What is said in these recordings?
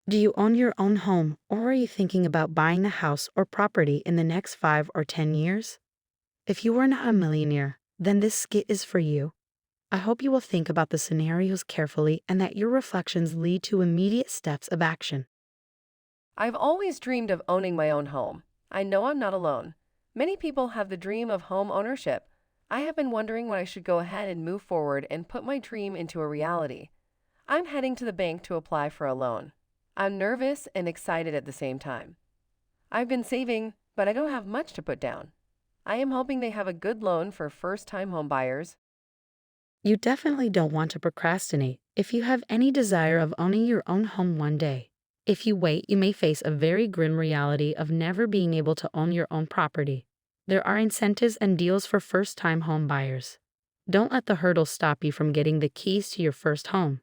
Do you own your own home, or are you thinking about buying a house or property in the next 5 or 10 years? If you are not a millionaire, then this skit is for you. I hope you will think about the scenarios carefully and that your reflections lead to immediate steps of action. I've always dreamed of owning my own home. I know I'm not alone. Many people have the dream of home ownership. I have been wondering when I should go ahead and move forward and put my dream into a reality. I'm heading to the bank to apply for a loan. I'm nervous and excited at the same time. I've been saving, but I don't have much to put down. I am hoping they have a good loan for first-time home buyers. You definitely don't want to procrastinate if you have any desire of owning your own home one day. If you wait, you may face a very grim reality of never being able to own your own property. There are incentives and deals for first-time home buyers. Don't let the hurdles stop you from getting the keys to your first home.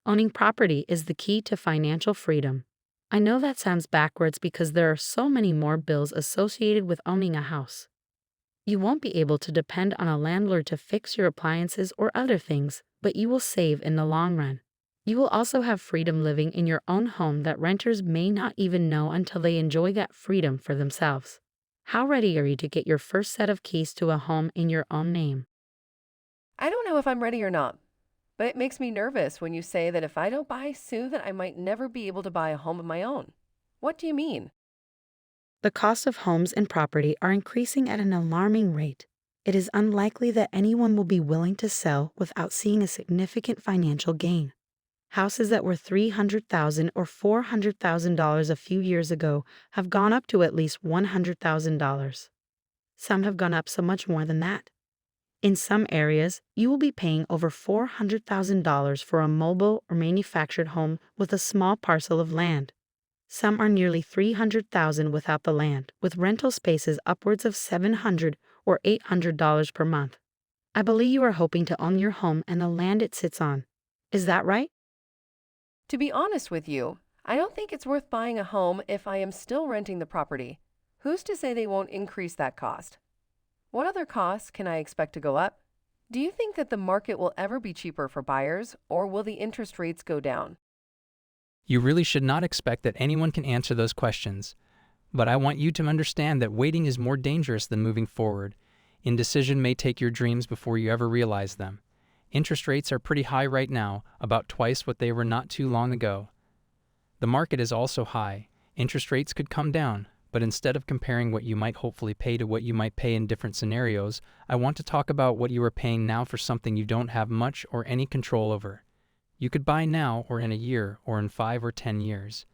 Owning property is the key to financial freedom. I know that sounds backwards because there are so many more bills associated with owning a house. You won't be able to depend on a landlord to fix your appliances or other things, but you will save in the long run. You will also have freedom living in your own home that renters may not even know until they enjoy that freedom for themselves. How ready are you to get your first set of keys to a home in your own name? I don't know if I'm ready or not, but it makes me nervous when you say that if I don't buy soon that I might never be able to buy a home of my own. What do you mean? The cost of homes and property are increasing at an alarming rate. It is unlikely that anyone will be willing to sell without seeing a significant financial gain. Houses that were $300,000 or $400,000 a few years ago have gone up to at least $100,000. Some have gone up so much more than that. In some areas, you will be paying over $400,000 for a mobile or manufactured home with a small parcel of land. Some are nearly $300,000 without the land, with rental spaces upwards of $700 or $800 per month. I believe you are hoping to own your home and the land it sits on. Is that right? To be honest with you, I don't think it's worth buying a home if I am still renting the property. Who's to say they won't increase that cost? What other costs can I expect to go up? Do you think that the market will ever be cheaper for buyers, or will the interest rates go down? You really should not expect that anyone can answer those questions. But I want you to understand that waiting is more dangerous than moving forward. Indecision may take your dreams before you ever realize them. Interest rates are pretty high right now, about twice what they were not too long ago. The market is also high. Interest rates could come down, but instead of comparing what you might hopefully pay to what you might pay in different scenarios, I want to talk about what you are paying now for something you don't have much or any control over. You could buy now or in a year or in 5 or 10 years.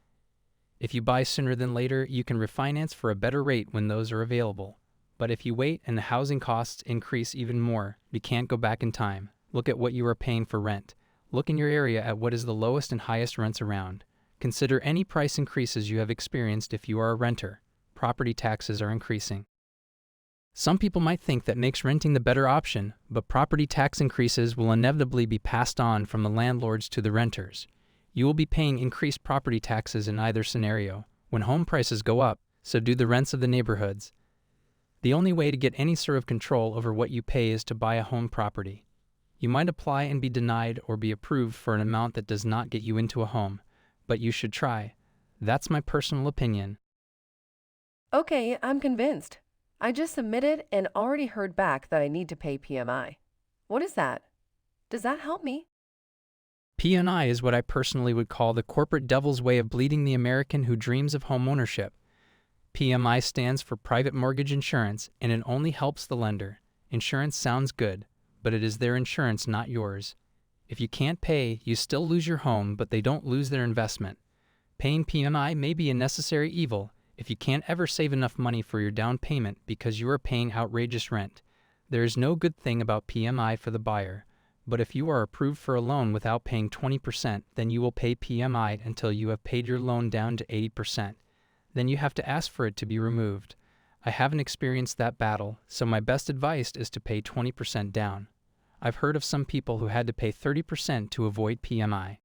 If you buy sooner than later, you can refinance for a better rate when those are available. But if you wait and the housing costs increase even more, you can't go back in time. Look at what you are paying for rent. Look in your area at what is the lowest and highest rents around. Consider any price increases you have experienced if you are a renter. Property taxes are increasing. Some people might think that makes renting the better option, but property tax increases will inevitably be passed on from the landlords to the renters. You will be paying increased property taxes in either scenario. When home prices go up, so do the rents of the neighborhoods. The only way to get any sort of control over what you pay is to buy a home property. You might apply and be denied or be approved for an amount that does not get you into a home, but you should try. That's my personal opinion. Okay, I'm convinced. I just submitted and already heard back that I need to pay PMI. What is that? Does that help me? P&I is what I personally would call the corporate devil's way of bleeding the American who dreams of home ownership. PMI stands for Private Mortgage Insurance, and it only helps the lender. Insurance sounds good, but it is their insurance, not yours. If you can't pay, you still lose your home, but they don't lose their investment. Paying PMI may be a necessary evil if you can't ever save enough money for your down payment because you are paying outrageous rent. There is no good thing about PMI for the buyer, but if you are approved for a loan without paying 20%, then you will pay PMI until you have paid your loan down to 80%. Then you have to ask for it to be removed. I haven't experienced that battle, so my best advice is to pay 20% down. I've heard of some people who had to pay 30% to avoid PMI.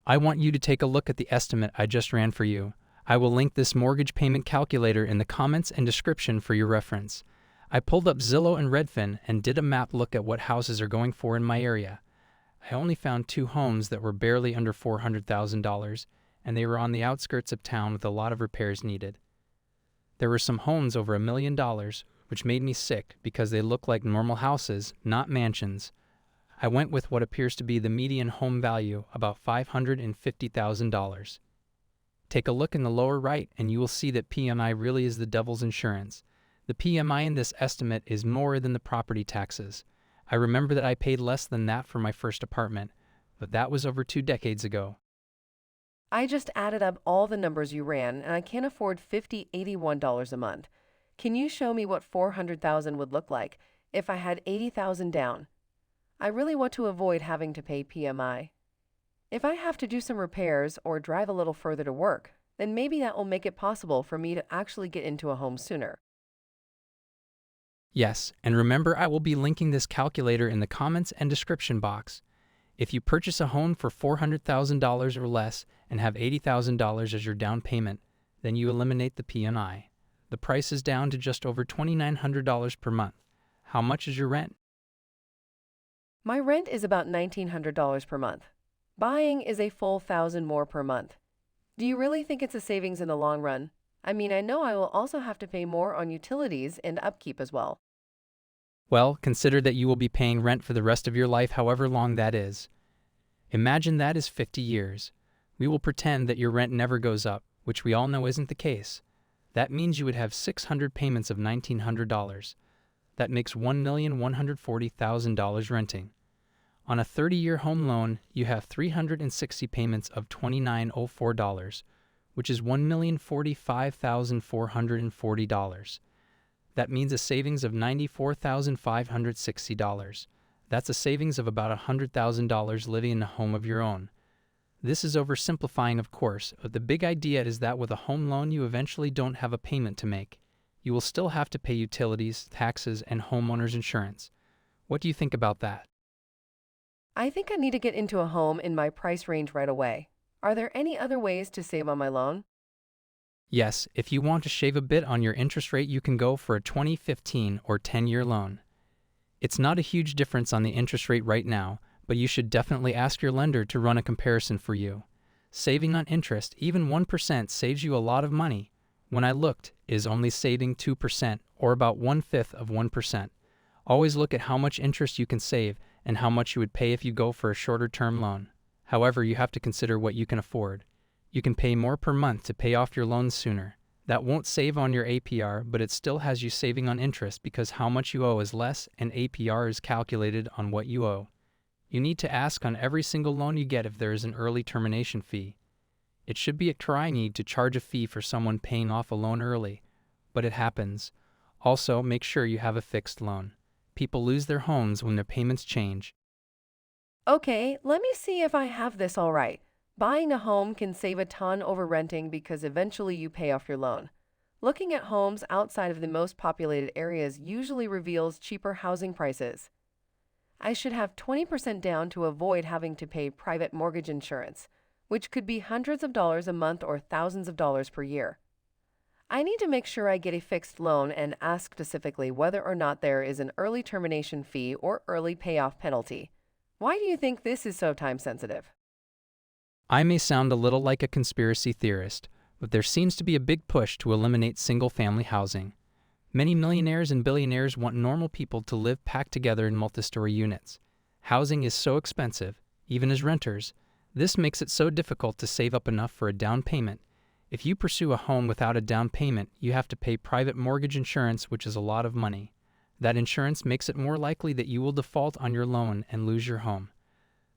I want you to take a look at the estimate I just ran for you. I will link this mortgage payment calculator in the comments and description for your reference. I pulled up Zillow and Redfin and did a map look at what houses are going for in my area. I only found 2 homes that were barely under $400,000, and they were on the outskirts of town with a lot of repairs needed. There were some homes over $1 million, which made me sick because they look like normal houses, not mansions. I went with what appears to be the median home value, about $550,000. Take a look in the lower right and you will see that PMI really is the devil's insurance. The PMI in this estimate is more than the property taxes. I remember that I paid less than that for my first apartment, but that was over 2 decades ago. I just added up all the numbers you ran, and I can't afford $81 a month. Can you show me what $400,000 would look like if I had $80,000 down? I really want to avoid having to pay PMI. If I have to do some repairs or drive a little further to work, then maybe that will make it possible for me to actually get into a home sooner. Yes, and remember I will be linking this calculator in the comments and description box. If you purchase a home for $400,000 or less and have $80,000 as your down payment, then you eliminate the PMI. The price is down to just over $2,900 per month. How much is your rent? My rent is about $1,900 per month. Buying is a full $1,000 more per month. Do you really think it's a savings in the long run? I mean, I know I will also have to pay more on utilities and upkeep as well. Well, consider that you will be paying rent for the rest of your life, however long that is. Imagine that is 50 years. We will pretend that your rent never goes up, which we all know isn't the case. That means you would have 600 payments of $1,900. That makes $1,140,000 renting. On a 30-year home loan, you have 360 payments of $2,904, which is $1,045,440. That means a savings of $94,560. That's a savings of about $100,000 living in a home of your own. This is oversimplifying, of course, but the big idea is that with a home loan you eventually don't have a payment to make. You will still have to pay utilities, taxes, and homeowner's insurance. What do you think about that? I think I need to get into a home in my price range right away. Are there any other ways to save on my loan? Yes, if you want to shave a bit on your interest rate, you can go for a 20, 15, or 10-year loan. It's not a huge difference on the interest rate right now, but you should definitely ask your lender to run a comparison for you. Saving on interest, even 1%, saves you a lot of money. When I looked, is only saving 2%, or about 1/5 of 1%. Always look at how much interest you can save and how much you would pay if you go for a shorter term loan. However, you have to consider what you can afford. You can pay more per month to pay off your loans sooner. That won't save on your A.P.R, but it still has you saving on interest because how much you owe is less and A.P.R is calculated on what you owe. You need to ask on every single loan you get if there is an early termination fee. It should be a crying need to charge a fee for someone paying off a loan early, but it happens. Also, make sure you have a fixed loan. People lose their homes when their payments change. Okay, let me see if I have this all right. Buying a home can save a ton over renting because eventually you pay off your loan. Looking at homes outside of the most populated areas usually reveals cheaper housing prices. I should have 20% down to avoid having to pay private mortgage insurance, which could be hundreds of dollars a month or thousands of dollars per year. I need to make sure I get a fixed loan and ask specifically whether or not there is an early termination fee or early payoff penalty. Why do you think this is so time sensitive? I may sound a little like a conspiracy theorist, but there seems to be a big push to eliminate single-family housing. Many millionaires and billionaires want normal people to live packed together in multi-story units. Housing is so expensive, even as renters. This makes it so difficult to save up enough for a down payment. If you pursue a home without a down payment, you have to pay private mortgage insurance, which is a lot of money. That insurance makes it more likely that you will default on your loan and lose your home.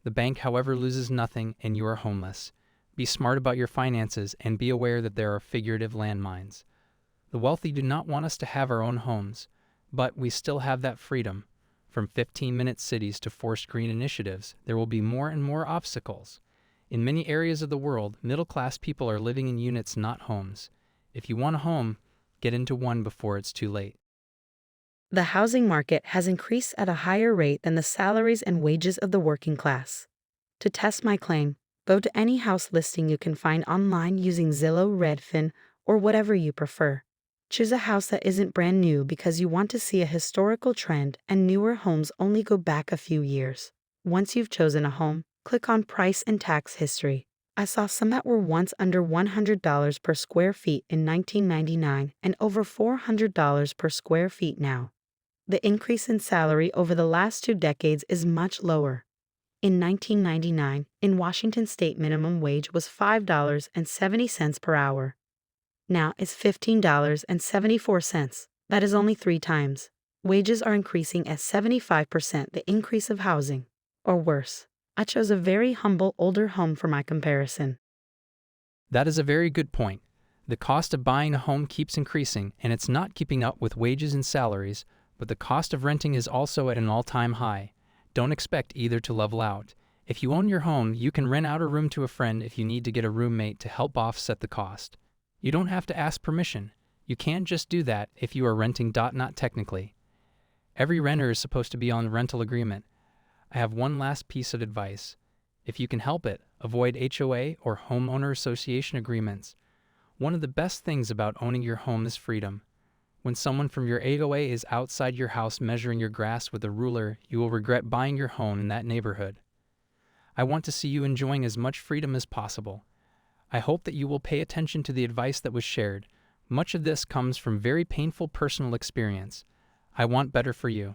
The bank, however, loses nothing and you are homeless. Be smart about your finances and be aware that there are figurative landmines. The wealthy do not want us to have our own homes, but we still have that freedom. From 15-minute cities to forced green initiatives, there will be more and more obstacles. In many areas of the world, middle-class people are living in units, not homes. If you want a home, get into one before it's too late. The housing market has increased at a higher rate than the salaries and wages of the working class. To test my claim, go to any house listing you can find online using Zillow, Redfin, or whatever you prefer. Choose a house that isn't brand new because you want to see a historical trend, and newer homes only go back a few years. Once you've chosen a home, click on Price and Tax History. I saw some that were once under $100 per square feet in 1999 and over $400 per square feet now. The increase in salary over the last 2 decades is much lower. In 1999, in Washington state minimum wage was $5.70 per hour. Now it's $15.74. That is only 3 times. Wages are increasing at 75% the increase of housing. Or worse. I chose a very humble older home for my comparison. That is a very good point. The cost of buying a home keeps increasing, and it's not keeping up with wages and salaries, but the cost of renting is also at an all-time high. Don't expect either to level out. If you own your home, you can rent out a room to a friend if you need to get a roommate to help offset the cost. You don't have to ask permission. You can't just do that if you are renting. Not technically. Every renter is supposed to be on the rental agreement. I have one last piece of advice. If you can help it, avoid HOA or homeowner association agreements. One of the best things about owning your home is freedom. When someone from your HOA is outside your house measuring your grass with a ruler, you will regret buying your home in that neighborhood. I want to see you enjoying as much freedom as possible. I hope that you will pay attention to the advice that was shared. Much of this comes from very painful personal experience. I want better for you.